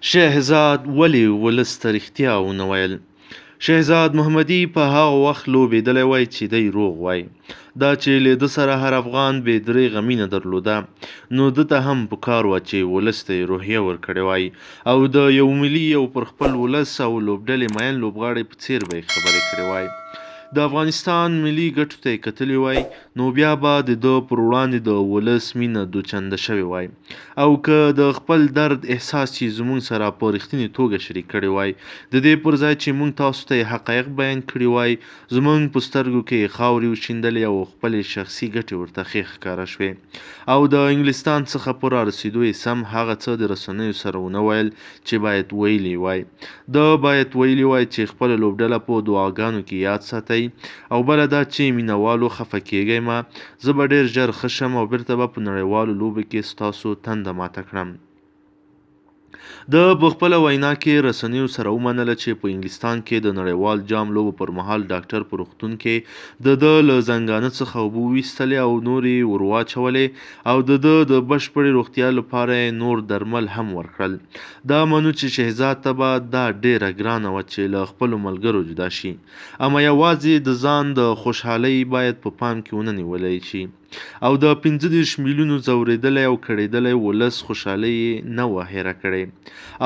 شهزاد ولې ولس ته رښتیا ونه ویل؟ شهزاد محمدي په هغه وخت لوبېدلی وای چې دی روغ وای. دا چې له ده سره هر افغان بې درېغه مینه درلوده، نو ده ته هم پکار وه چې ولس ته یې روحیه ورکړې وای او د یو ملي او پر خپل ولس او لوبډلې مین لوبغاړی په څېر به یې خبرې کړې وای. د افغانستان ملي ګټو ته یې کتلي وای، نو بیا به د ده پر وړاندې د ولس مینه دوچنده شوې وای، او که د خپل درد احساس یې زموږ سره په رښتینې توګه شریک کړی وای، د دې پر ځای چې موږ تاسو ته یې حقایق بیان کړي وای، زموږ په سترګو کې یې خاورې وشیندلې او خپلې شخصي ګټې ورته ښې ښکاره شوې، او د انګلستان څخه په رارسېدو یې سم هغه څه د رسنیو سره ونه ویل چې باید ویلي وای. ده باید ویلي وای چې خپله لوبډله په دعاګانو کې یاد ساتئ، او بله دا چې مینوالو خفه کیږئ مه، زه به ډېر ژر ښه شم او بېرته به په نړیوالو لوبو کې ستاسو تنده ماته کړم. ده په خپله وینا کې رسنیو سره ومنله چې په انګلستان کې د نړیوال جام لوبو پر مهال ډاکټر په روغتون کې د ده له زنګانه څخه اوبه وایستلې او نورې ور واچولې، او د ده د بشپړې روغتیا لپاره یې نور درمل هم ورکړل. دا منو چې شهزاد ته به دا ډېره ګرانه وه چې له خپلو ملګرو جدا شي، اما یوازې د ځان د خوشحالۍ باید په پام کې ونه نیولی شي، او د 15 میلیونو ځورېدلی او کړېدلی ولس خوشحالۍ یې نه وه هېره کړې.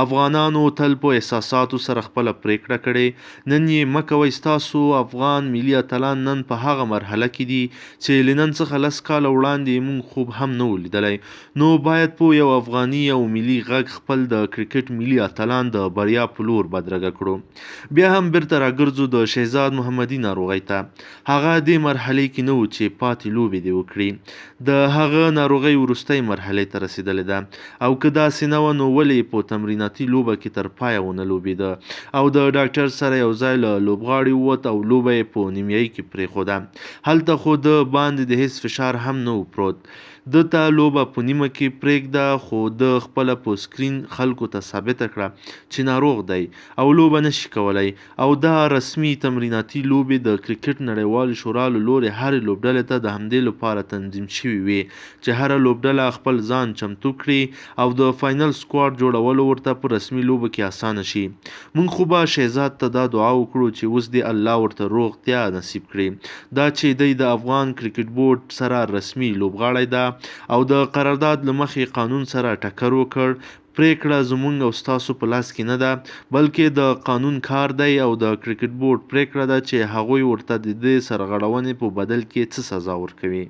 افغانانو تل په احساساتو سره خپله پرېکړه کړې. نن یې مه کوئ، ستاسو افغان ملي اتلان نن په هغه مرحله کې دي چې له نن څخه 10 کاله وړاندې یې موږ خوب هم نه و لیدلی، نو باید په یو افغاني او ملي غږ خپل د کرکټ ملي اتلان د بریا په لور بدرګه کړو. بیا هم بیرته راګرځو د شهزاد محمدي ناروغۍ ته. هغه دې مرحلې کې نه و چې پاتې لوبې دې وکړي. د هغه ناروغۍ وروستۍ مرحلې ته رسېدلې ده، او که داسې نه وه نو ولې په تمریناتي لوبه کې تر پایه ونه لوبېده او د ډاکټر سره یو ځای له لوبغاړي ووت او لوبه یې په نیمایي کې پرېښوده. هلته خو ده باندې د هېڅ فشار هم نه و پروت. ده ته لوبه په نیمه کې پرېږده، خو ده خپله په سکرین خلکو ته ثابته کړه چې ناروغ دی او لوبه نشي کولی، او دا رسمي تمریناتي لوبې د کرکټ نړیوالې شورا له لورې هرې لوبډلې ته د همدې لپاره تنظیم شوي وي چې هره لوبډله خپل ځان چمتو کړي او د فاینل سکواډ جوړولو ورته په رسمي لوبو کې اسانه شي. موږ خو به شهزاد ته دا دعا وکړو چې اوس دې الله ورته روغتیا نصیب کړي. دا چې دی د افغان کرکټ بورډ سره رسمي لوبغاړی ده او د قرارداد له مخې قانون سره ټکر وکړ، پرېکړه زموږ او ستاسو په لاس کې نه ده، بلکې د قانون کار دی، او د کرکټ بورډ پرېکړه ده چې هغوی ورته د دې سرغړونې په بدل کې څه سزا ورکوي.